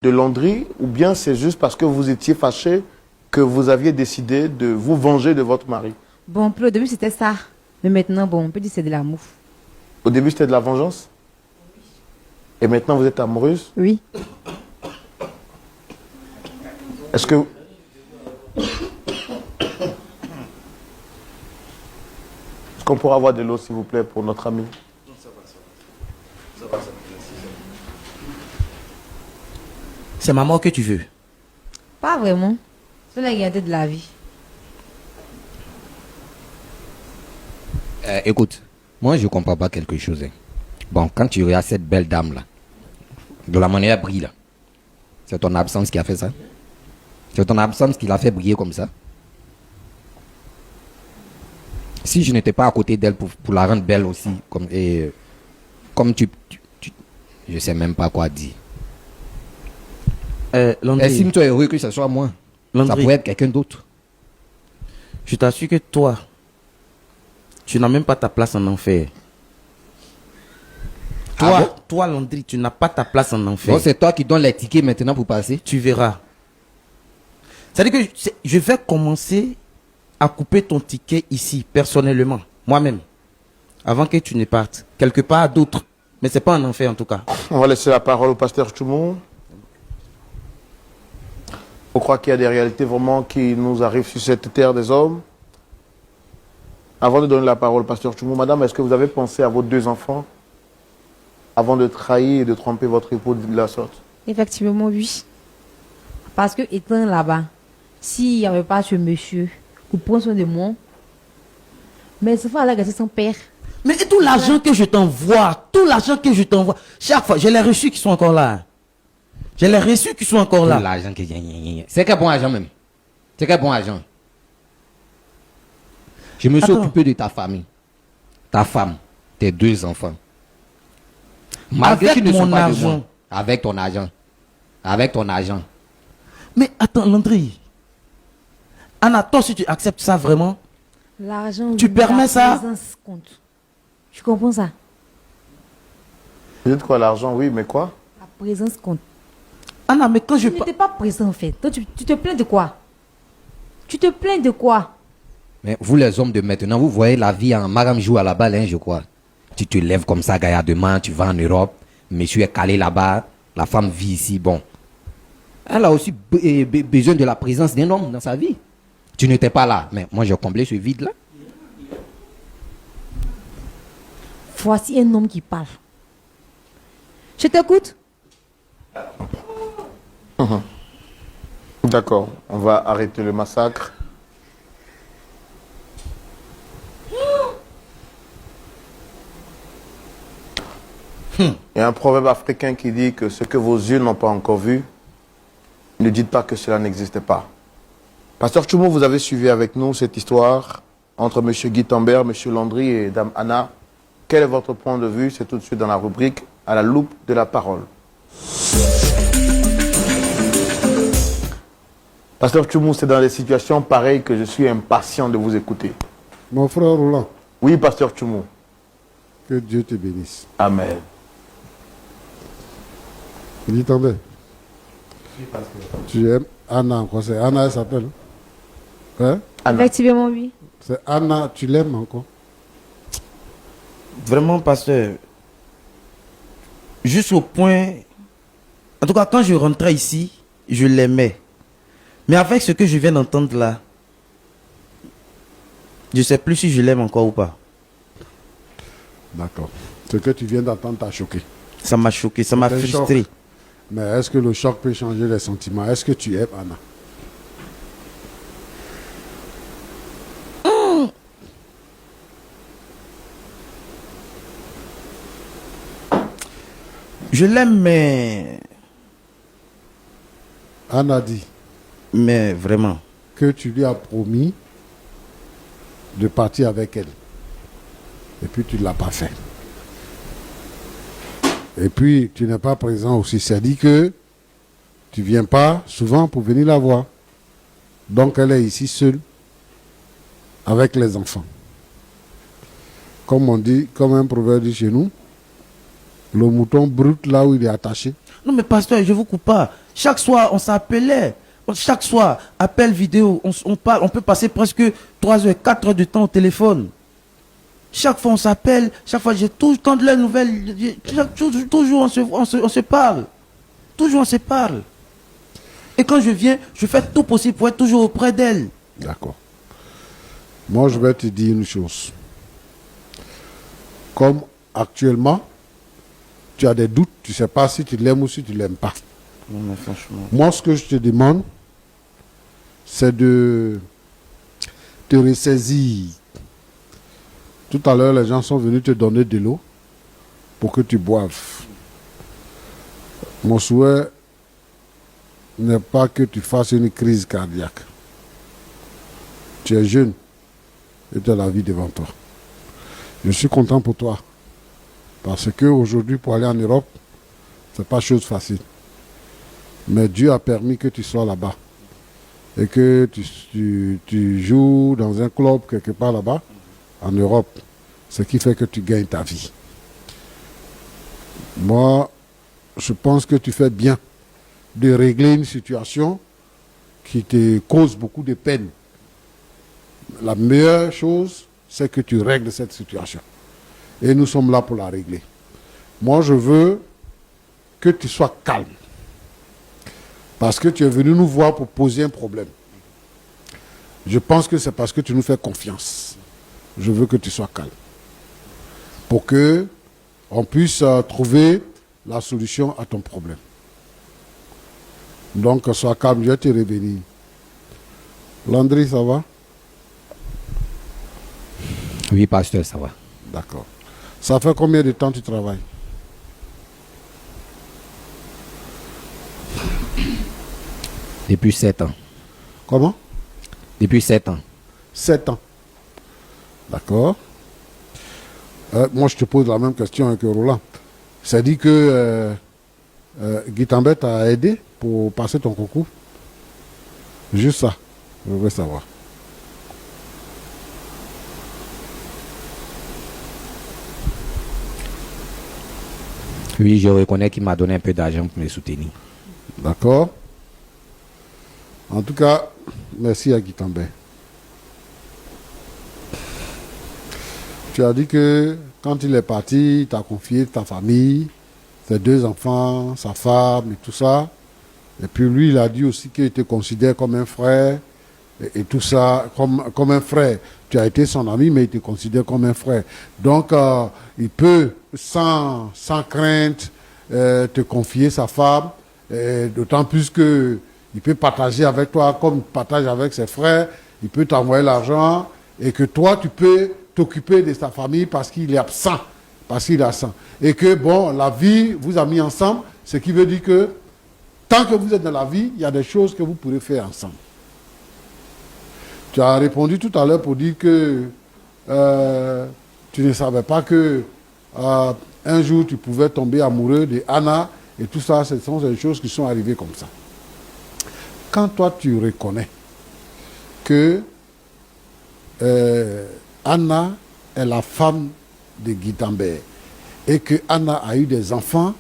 de Landry, ou bien c'est juste parce que vous étiez fâché que vous aviez décidé de vous venger de votre mari? Bon, pour le début, c'était ça. Mais maintenant, bon, on peut dire que c'est de l'amour. Au début, c'était de la vengeance? Et maintenant, vous êtes amoureuse? Oui. Est-ce que... Est-ce qu'on pourra avoir de l'eau, s'il vous plaît, pour notre ami? C'est ma mort que tu veux? Pas vraiment. C'est la réalité de la vie. Écoute, moi je comprends pas quelque chose. Hein. Bon, quand tu regardes cette belle dame là, de la manière elle brille là, c'est ton absence qui a fait ça? C'est ton absence qui l'a fait briller comme ça? Si je n'étais pas à côté d'elle pour la rendre belle aussi, comme je sais même pas quoi dire. Landry, Estime-toi heureux que ce soit moi. Landry, Ça pourrait être quelqu'un d'autre. je t'assure que toi, tu n'as même pas ta place en enfer. Toi, Ah bon? toi Landry, tu n'as pas ta place en enfer. Donc c'est toi qui donnes les tickets maintenant pour passer? Tu verras. C'est-à-dire que je vais commencer à couper ton ticket ici, personnellement, moi-même, avant que tu ne partes. Quelque part d'autre. Mais c'est pas un enfer en tout cas. On va laisser la parole au pasteur Choumou. On croit qu'il y a des réalités vraiment qui nous arrivent sur cette terre des hommes. Avant de donner la parole au pasteur Choumou, madame, est-ce que vous avez pensé à vos 2 enfants avant de trahir et de tromper votre époux de la sorte? Effectivement, oui. Parce que étant là-bas, s'il n'y avait pas ce monsieur pour prendre soin de moi, mais ce fois là, c'est son père. Mais et tout l'argent que je t'envoie, chaque fois, j'ai les reçus qui sont encore là. J'ai les reçus qui sont encore là. L'argent que c'est quel bon argent même. C'est quel bon argent. Je me suis Attends. occupé de ta famille. Ta femme, tes 2 enfants. Malgré Avec qu'ils ne sont mon pas de argent. moi. Avec ton argent. Avec ton argent. Mais attends, Landry. Anna, toi, si tu acceptes ça vraiment, L'argent, Tu oui, permets la ça? présence compte. Tu comprends ça? Vous dites quoi, l'argent? Oui, mais quoi? La présence compte. Anna, mais quand je Tu n'étais pas présent en fait. Toi, tu te plains de quoi? Tu te plains de quoi? Mais vous les hommes de maintenant, vous voyez la vie en Maram joue à la balle, hein, je crois. Tu te lèves comme ça, gaillardement, tu vas en Europe, monsieur est calé là-bas, la femme vit ici, bon. Elle a aussi besoin de la présence d'un homme dans sa vie. Tu n'étais pas là, mais moi j'ai comblé ce vide-là. Voici un homme qui parle. Je t'écoute. D'accord, on va arrêter le massacre. Il y a un proverbe africain qui dit que ce que vos yeux n'ont pas encore vu, ne dites pas que cela n'existe pas. Pasteur Choumou, vous avez suivi avec nous cette histoire entre M. Guy Tambert, M. Landry et Dame Anna. Quel est votre point de vue? C'est tout de suite dans la rubrique à la loupe de la parole. Pasteur Choumou, c'est dans des situations pareilles que je suis impatient de vous écouter. Mon frère Roland, Oui, Pasteur Choumou. que Dieu te bénisse. Amen. Il t'entendait. Tu aimes Anna encore. C'est Anna, elle s'appelle. Hein? Anna. Effectivement, oui. C'est Anna, tu l'aimes encore. vraiment, pasteur, jusqu'au point, en tout cas, quand je rentrais ici, je l'aimais. Mais avec ce que je viens d'entendre là, je ne sais plus si je l'aime encore ou pas. D'accord. Ce que tu viens d'entendre t'a choqué. Ça m'a choqué, ça m'a C'est un frustré. choc. Mais est-ce que le choc peut changer les sentiments? Est-ce que tu aimes Anna? Je l'aime, mais Anna dit vraiment. que tu lui as promis de partir avec elle. Et puis tu ne l'as pas fait. Et puis tu n'es pas présent aussi. Ça dit que tu ne viens pas souvent pour venir la voir. Donc elle est ici seule avec les enfants. Comme on dit, comme un proverbe dit chez nous, le mouton brute là où il est attaché. Non, mais pasteur, je vous coupe pas. Chaque soir, on s'appelait. Chaque soir, appel vidéo, on parle, on peut passer presque 3 heures, 4 heures de temps au téléphone. Chaque fois, on s'appelle, chaque fois, j'ai tout le temps de la nouvelle. Toujours, on se parle. Toujours, on se parle. Et quand je viens, je fais tout possible pour être toujours auprès d'elle. D'accord. Moi, je vais te dire une chose. Comme actuellement, tu as des doutes, tu ne sais pas si tu l'aimes ou si tu ne l'aimes pas. Non, mais franchement. Moi, ce que je te demande, c'est de te ressaisir. Tout à l'heure, les gens sont venus te donner de l'eau pour que tu boives. Mon souhait n'est pas que tu fasses une crise cardiaque. Tu es jeune et tu as la vie devant toi. Je suis content pour toi. Parce qu'aujourd'hui, pour aller en Europe, ce n'est pas chose facile. Mais Dieu a permis que tu sois là-bas. Et que tu joues dans un club quelque part là-bas, en Europe. Ce qui fait que tu gagnes ta vie. Moi, je pense que tu fais bien de régler une situation qui te cause beaucoup de peine. La meilleure chose, c'est que tu règles cette situation. Et nous sommes là pour la régler. Moi, je veux que tu sois calme. Parce que tu es venu nous voir pour poser un problème. Je pense que c'est parce que tu nous fais confiance. Je veux que tu sois calme. Pour que on puisse trouver la solution à ton problème. Donc, sois calme, je vais te revenir. Landry, ça va? Oui, pasteur, ça va. D'accord. Ça fait combien de temps tu travailles? Depuis 7 ans. Comment? Depuis 7 ans. 7 ans. D'accord. Moi, je te pose la même question que Roland. Ça dit que Guitambet t'a aidé pour passer ton concours? Juste ça. Je veux savoir. Oui, je reconnais qu'il m'a donné un peu d'argent pour me soutenir. D'accord. En tout cas, merci à Guitambet. Tu as dit que quand il est parti, il t'a confié ta famille, ses 2 enfants, sa femme et tout ça. Et puis lui, il a dit aussi qu'il te considère comme un frère et tout ça, comme un frère. Tu as été son ami, mais il te considère comme un frère. Donc, il peut, sans crainte, te confier sa femme, d'autant plus que il peut partager avec toi comme il partage avec ses frères, il peut t'envoyer l'argent et que toi, tu peux t'occuper de sa famille parce qu'il est absent. Et que, bon, la vie vous a mis ensemble, ce qui veut dire que tant que vous êtes dans la vie, il y a des choses que vous pourrez faire ensemble. Tu as répondu tout à l'heure pour dire que tu ne savais pas que un jour tu pouvais tomber amoureux de Anna et tout ça, ce sont des choses qui sont arrivées comme ça. Quand toi tu reconnais que Anna est la femme de Guitambert et que Anna a eu des enfants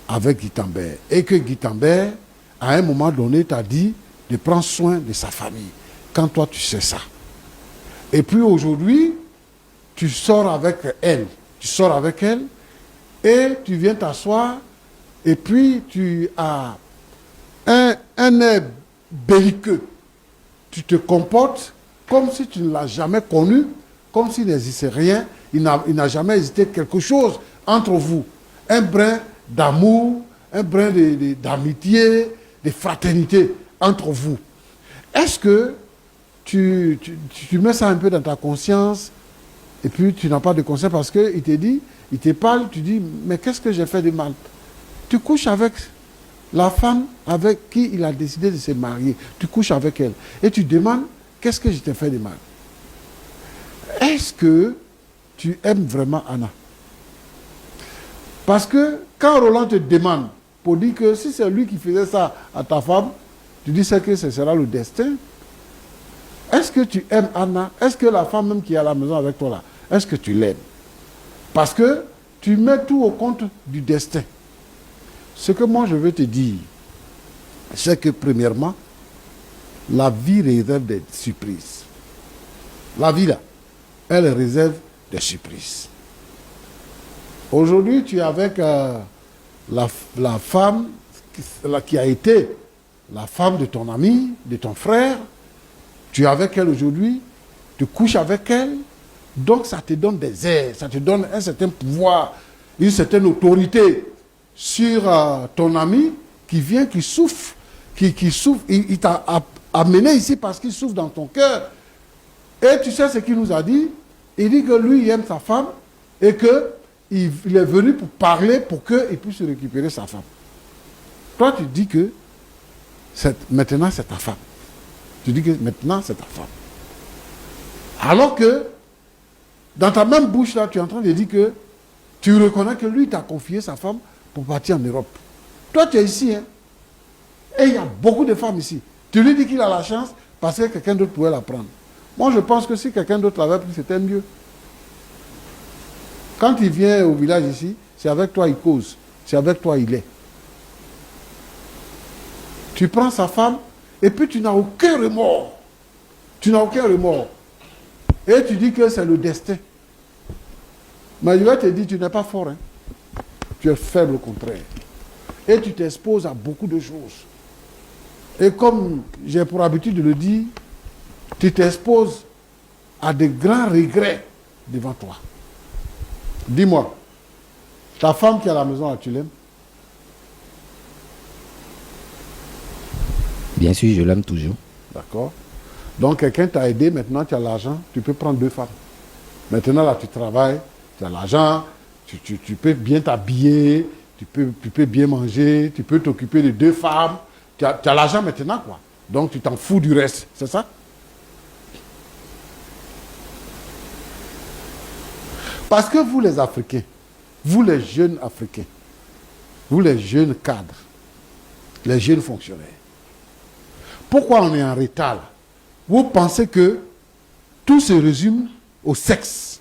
avec Guitambert et que Guitambert, à un moment donné, t'a dit de prendre soin de sa famille. Quand toi, tu sais ça. Et puis aujourd'hui, tu sors avec elle. Et tu viens t'asseoir et puis tu as un air belliqueux. Tu te comportes comme si tu ne l'as jamais connu, comme s'il n'existait rien. Il n'a jamais existé quelque chose entre vous. Un brin d'amour, un brin d'amitié, de fraternité entre vous. Est-ce que tu mets ça un peu dans ta conscience et puis tu n'as pas de conscience parce qu'il te dit, il te parle, tu dis, mais qu'est-ce que j'ai fait de mal? Tu couches avec la femme avec qui il a décidé de se marier. Tu couches avec elle et tu demandes, qu'est-ce que je t'ai fait de mal? Est-ce que tu aimes vraiment Anna? Parce que quand Roland te demande pour dire que si c'est lui qui faisait ça à ta femme, tu dis que ce sera le destin. Est-ce que tu aimes Anna? Est-ce que la femme même qui est à la maison avec toi là, est-ce que tu l'aimes? Parce que tu mets tout au compte du destin. Ce que moi je veux te dire, c'est que premièrement, la vie réserve des surprises. La vie là, elle réserve des surprises. Aujourd'hui, tu es avec la femme qui a été la femme de ton ami, de ton frère. Tu es avec elle aujourd'hui, tu couches avec elle. Donc ça te donne des airs, ça te donne un certain pouvoir, une certaine autorité sur ton ami qui vient, qui souffre, qui souffre. Il t'a amené ici parce qu'il souffre dans ton cœur. Et tu sais ce qu'il nous a dit? Il dit que lui, il aime sa femme et qu'il est venu pour parler pour qu'il puisse récupérer sa femme. Toi, tu dis que maintenant, c'est ta femme. Tu dis que maintenant, c'est ta femme. Alors que, dans ta même bouche, là, tu es en train de dire que tu reconnais que lui, t'a confié sa femme pour partir en Europe. Toi, tu es ici, hein. Et il y a beaucoup de femmes ici. Tu lui dis qu'il a la chance parce que quelqu'un d'autre pouvait la prendre. Moi, je pense que si quelqu'un d'autre l'avait pris, c'était mieux. Quand il vient au village ici, c'est avec toi il cause. C'est avec toi il est. Tu prends sa femme et puis tu n'as aucun remords. Tu n'as aucun remords. Et tu dis que c'est le destin. Mais je vais te dire, tu n'es pas fort. Hein. Tu es faible au contraire. Et tu t'exposes à beaucoup de choses. Et comme j'ai pour habitude de le dire, tu t'exposes à de grands regrets devant toi. Dis-moi, ta femme qui est à la maison, là, tu l'aimes? Bien sûr, je l'aime toujours. D'accord. Donc quelqu'un t'a aidé, maintenant tu as l'argent, tu peux prendre 2 femmes. Maintenant là tu travailles, tu as l'argent, tu peux bien t'habiller, tu peux bien manger, tu peux t'occuper de 2 femmes. Tu as l'argent maintenant quoi. Donc tu t'en fous du reste, c'est ça? Parce que vous les Africains, vous les jeunes Africains, vous les jeunes cadres, les jeunes fonctionnaires, pourquoi on est en retard là? Vous pensez que tout se résume au sexe.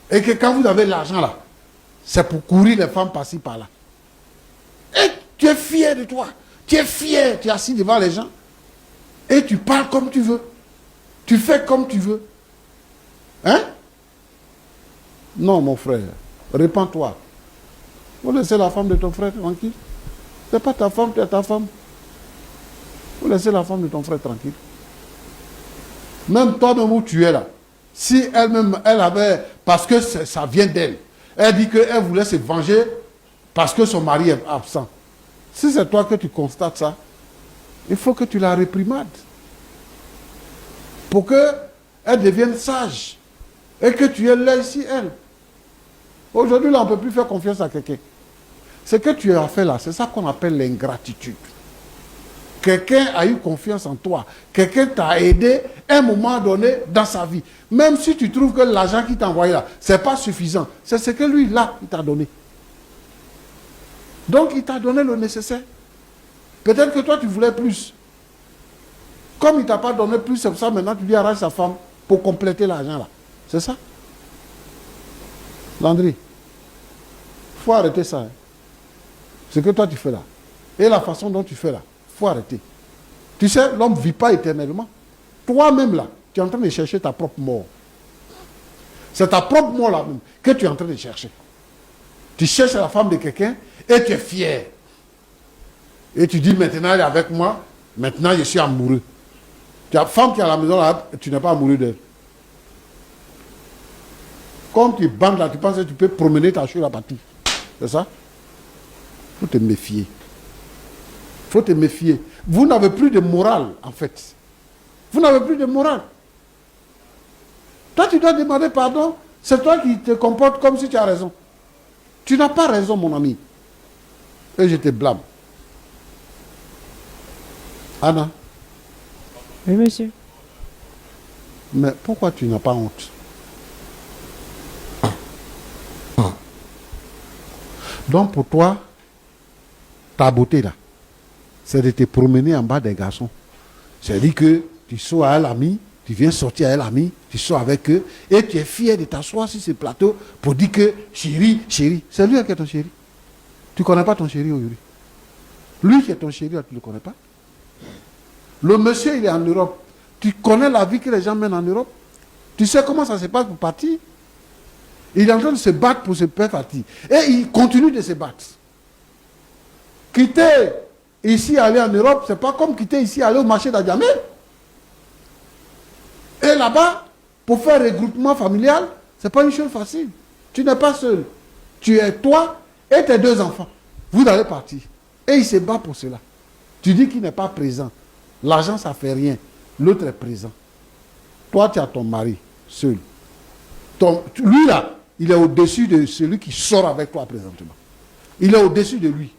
Et que quand vous avez l'argent là, c'est pour courir les femmes par-ci par-là. Et tu es fier de toi. Tu es fier, tu es assis devant les gens. Et tu parles comme tu veux. Tu fais comme tu veux. Hein? Non, mon frère. Répands-toi. Vous laissez la femme de ton frère tranquille. C'est pas ta femme, tu es ta femme. Vous laissez la femme de ton frère tranquille. Même toi-même où tu es là, si elle-même, elle avait, parce que ça vient d'elle, elle dit qu'elle voulait se venger parce que son mari est absent. Si c'est toi que tu constates ça, il faut que tu la réprimades. Pour qu'elle devienne sage. Et que tu es là ici, elle. Aujourd'hui, là, on ne peut plus faire confiance à quelqu'un. Ce que tu as fait là, c'est ça qu'on appelle l'ingratitude. Quelqu'un a eu confiance en toi. Quelqu'un t'a aidé à un moment donné dans sa vie. Même si tu trouves que l'argent qu'il t'a envoyé là, ce n'est pas suffisant. C'est ce que lui, là, il t'a donné. Donc, il t'a donné le nécessaire. Peut-être que toi, tu voulais plus. Comme il ne t'a pas donné plus, c'est pour ça maintenant tu lui arraches sa femme pour compléter l'argent là. C'est ça? Landry, il faut arrêter ça. Hein. Ce que toi tu fais là. Et la façon dont tu fais là. Il faut arrêter. Tu sais, l'homme ne vit pas éternellement. Toi-même là, tu es en train de chercher ta propre mort. C'est ta propre mort là même que tu es en train de chercher. Tu cherches la femme de quelqu'un et tu es fier. Et tu dis maintenant elle est avec moi, maintenant je suis amoureux. Ta femme qui est à la maison là, tu n'es pas amoureux d'elle. Comme tu bandes là, tu penses que tu peux promener ta cheville à partir. C'est ça? Il faut te méfier. Il faut te méfier. Vous n'avez plus de morale, en fait. Vous n'avez plus de morale. Toi, tu dois demander pardon. C'est toi qui te comportes comme si tu as raison. Tu n'as pas raison, mon ami. Et je te blâme. Anna. Oui, monsieur. Mais pourquoi tu n'as pas honte? Donc pour toi, ta beauté là, c'est de te promener en bas des garçons. C'est-à-dire que tu sors à un ami, tu viens sortir à un ami, tu sors avec eux, et tu es fier de t'asseoir sur ce plateau pour dire que chérie, chérie, c'est lui qui est ton chéri. Tu ne connais pas ton chéri aujourd'hui. Lui qui est ton chéri, tu ne le connais pas. Le monsieur, il est en Europe. Tu connais la vie que les gens mènent en Europe. Tu sais comment ça se passe pour partir. Il est en train de se battre pour se faire partir. Et il continue de se battre. Quitter ici, aller en Europe, c'est pas comme quitter ici, aller au marché d'Adjamé. Et là-bas, pour faire regroupement familial, c'est pas une chose facile. Tu n'es pas seul. Tu es toi et tes 2 enfants. Vous allez partir. Et il se bat pour cela. Tu dis qu'il n'est pas présent. L'argent, ça ne fait rien. L'autre est présent. Toi, tu as ton mari, seul. Lui, là, il est au-dessus de celui qui sort avec toi présentement. Il est au-dessus de lui.